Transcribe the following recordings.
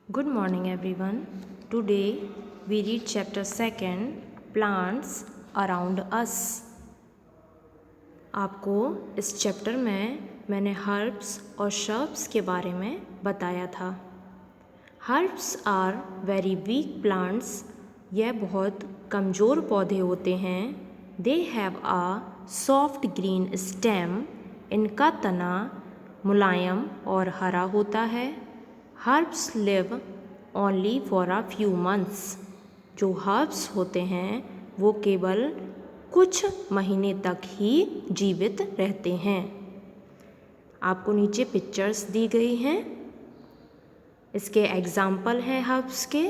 Good morning everyone. Today we read chapter 2 Plants Around Us. आपको इस chapter में मैंने हर्ब्स और श्रब्स के बारे में बताया था. Herbs are very weak plants. यह बहुत कमज़ोर पौधे होते हैं. They have a soft green stem. इनका तना मुलायम और हरा होता है. Herbs live only for a few months. जो हर्ब्स होते हैं वो केवल कुछ महीने तक ही जीवित रहते हैं. आपको नीचे पिक्चर्स दी गई हैं. इसके एग्जाम्पल हैं हर्ब्स के: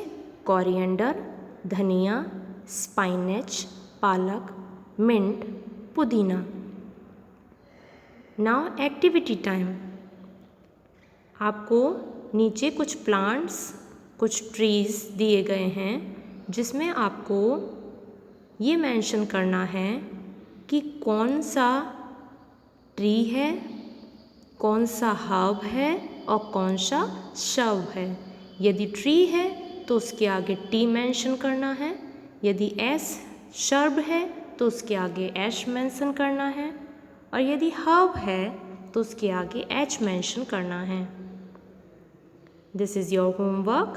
कोरिएंडर, धनिया, स्पाइनेच, पालक, मिंट, पुदीना. Now activity time. आपको नीचे कुछ प्लांट्स, कुछ ट्रीज़ दिए गए हैं जिसमें आपको ये मेंशन करना है कि कौन सा ट्री है, कौन सा हर्ब है और कौन सा श्रब है. यदि ट्री है तो उसके आगे टी मेंशन करना है. यदि श्रब है तो उसके आगे एच मेंशन करना है. और यदि हर्ब है तो उसके आगे एच मेंशन करना है. This is your homework.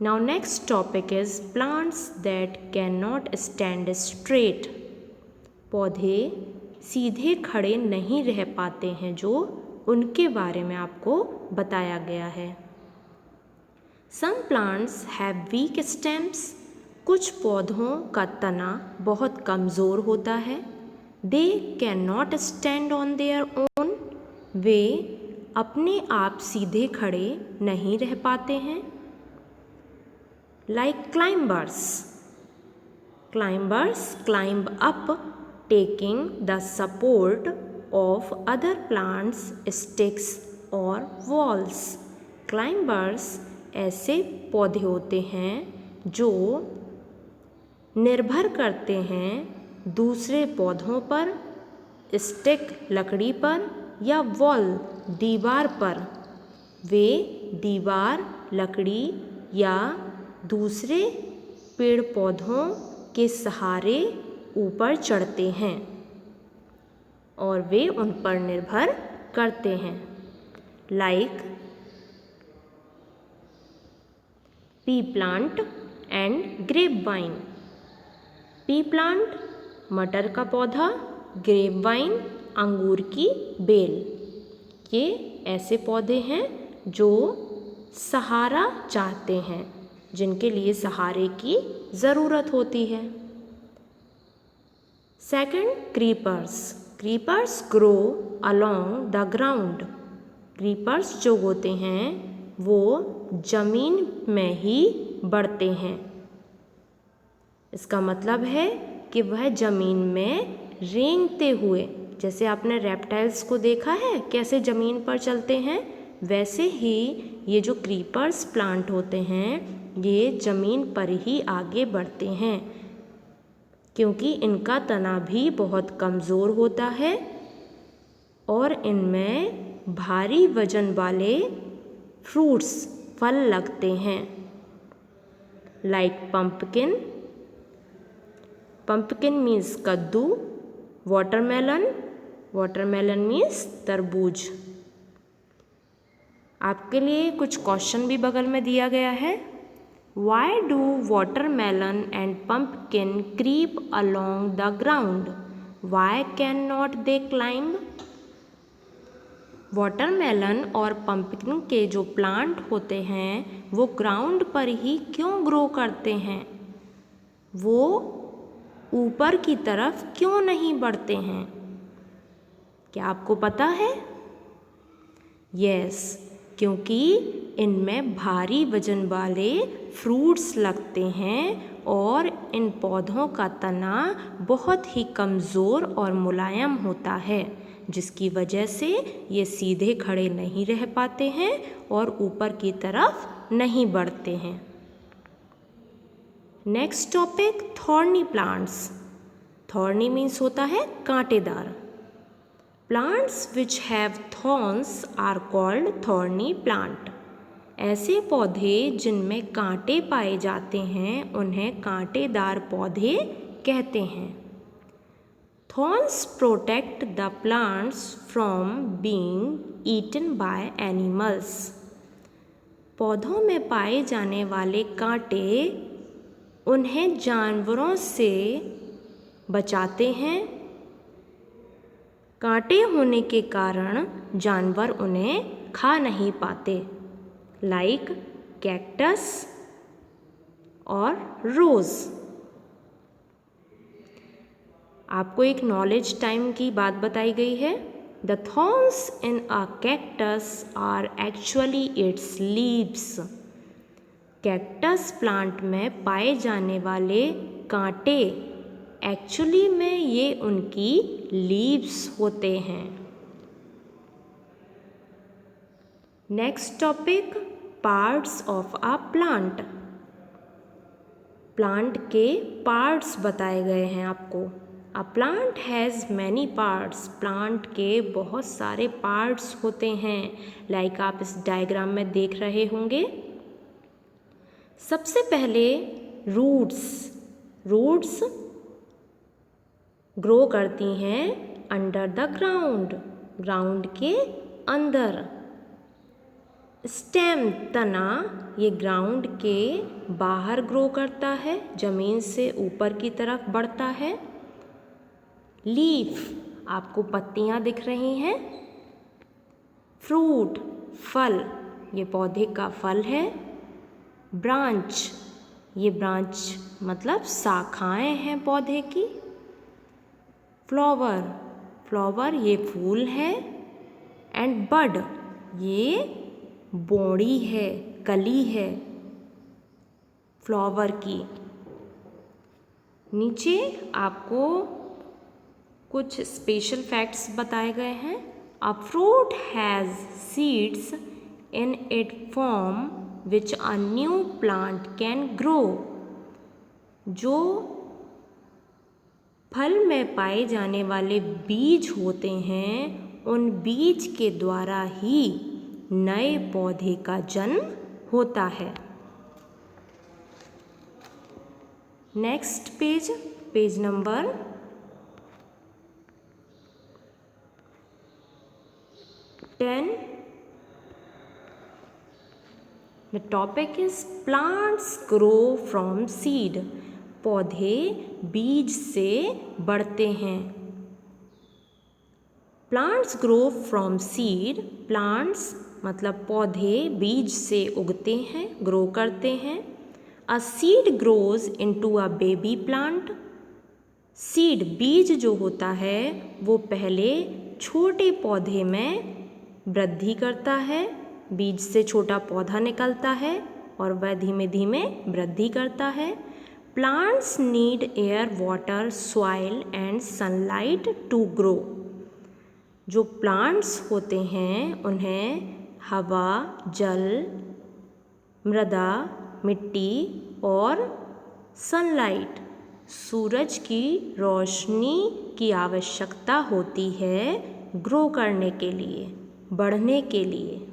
Now next topic is plants that cannot stand straight. पौधे सीधे खड़े नहीं रह पाते हैं, जो उनके बारे में आपको बताया गया है. Some plants have weak stems. कुछ पौधों का तना बहुत कमज़ोर होता है. They cannot stand on their own. वे अपने आप सीधे खड़े नहीं रह पाते हैं. Like climbers. Climbers climb up taking the support of other plants, sticks or walls. Climbers ऐसे पौधे होते हैं जो निर्भर करते हैं दूसरे पौधों पर, स्टिक लकड़ी पर या वॉल दीवार पर. वे दीवार, लकड़ी या दूसरे पेड़ पौधों के सहारे ऊपर चढ़ते हैं और वे उन पर निर्भर करते हैं. Like P plant and grep wine. P plant मटर का पौधा, ग्रेप वाइन अंगूर की बेल. ये ऐसे पौधे हैं जो सहारा चाहते हैं, जिनके लिए सहारे की ज़रूरत होती है. Second, creepers. Creepers grow along the ground. Creepers जो होते हैं वो ज़मीन में ही बढ़ते हैं. इसका मतलब है कि वह ज़मीन में रेंगते हुए, जैसे आपने रेप्टाइल्स को देखा है कैसे ज़मीन पर चलते हैं, वैसे ही ये जो क्रीपर्स प्लांट होते हैं ये ज़मीन पर ही आगे बढ़ते हैं, क्योंकि इनका तना भी बहुत कमज़ोर होता है और इनमें भारी वजन वाले फ्रूट्स, फल लगते हैं. Like pumpkin. पंपकिन मीन्स कद्दू. वाटरमेलन. वाटरमेलन मीन्स तरबूज. आपके लिए कुछ क्वेश्चन भी बगल में दिया गया है. Why do watermelon and pumpkin creep along the ground? Why can not they climb? Watermelon और पंपकिन के जो प्लांट होते हैं वो ग्राउंड पर ही क्यों ग्रो करते हैं? वो ऊपर की तरफ क्यों नहीं बढ़ते हैं? क्या आपको पता है? यस, क्योंकि इनमें भारी वजन वाले फ्रूट्स लगते हैं और इन पौधों का तना बहुत ही कमज़ोर और मुलायम होता है, जिसकी वजह से ये सीधे खड़े नहीं रह पाते हैं और ऊपर की तरफ नहीं बढ़ते हैं. Next topic, thorny plants. Thorny means होता है कांटेदार. Plants which have thorns are called thorny plant. ऐसे पौधे जिनमें कांटे पाए जाते हैं उन्हें कांटेदार पौधे कहते हैं। Thorns protect the plants from being eaten by animals. पौधों में पाए जाने वाले कांटे उन्हें जानवरों से बचाते हैं। कांटे होने के कारण जानवर उन्हें खा नहीं पाते, लाइक कैक्टस और रोज़। आपको एक नॉलेज टाइम की बात बताई गई है। The thorns in a cactus are actually its leaves. Cactus plant में पाए जाने वाले कांटे एक्चुअली में ये उनकी लीव्स होते हैं। Next topic, parts of a plant. Plant के पार्ट्स बताए गए हैं आपको। A plant has many parts. Plant के बहुत सारे पार्ट्स होते हैं, लाइक आप इस डायग्राम में देख रहे होंगे। सबसे पहले रूट्स। रूट्स ग्रो करती हैं अंडर द ग्राउंड, ग्राउंड के अंदर। स्टेम तना ये ग्राउंड के बाहर ग्रो करता है, ज़मीन से ऊपर की तरफ बढ़ता है। लीफ आपको पत्तियां दिख रही हैं। फ्रूट फल, ये पौधे का फल है। ब्रांच, ये ब्रांच मतलब शाखाएं हैं पौधे की। फ्लावर, फ्लावर ये फूल है। एंड बड, ये बोड़ी है, कली है फ्लावर की। नीचे आपको कुछ स्पेशल फैक्ट्स बताए गए हैं। A fruit has seeds in it form which a new plant can grow. जो फल में पाए जाने वाले बीज होते हैं, उन बीज के द्वारा ही नए पौधे का जन्म होता है। Next page, page number 10. The topic is plants grow from seed. पौधे बीज से बढ़ते हैं। Plants grow from seed. Plants मतलब पौधे बीज से उगते हैं, ग्रो करते हैं। A seed grows into a baby plant. Seed बीज जो होता है वो पहले छोटे पौधे में वृद्धि करता है। बीज से छोटा पौधा निकलता है और वह धीमे धीमे वृद्धि करता है। Plants need air, water, soil and sunlight to grow. जो प्लांट्स होते हैं उन्हें हवा, जल, मृदा, मिट्टी और सनलाइट, सूरज की रोशनी की आवश्यकता होती है ग्रो करने के लिए, बढ़ने के लिए।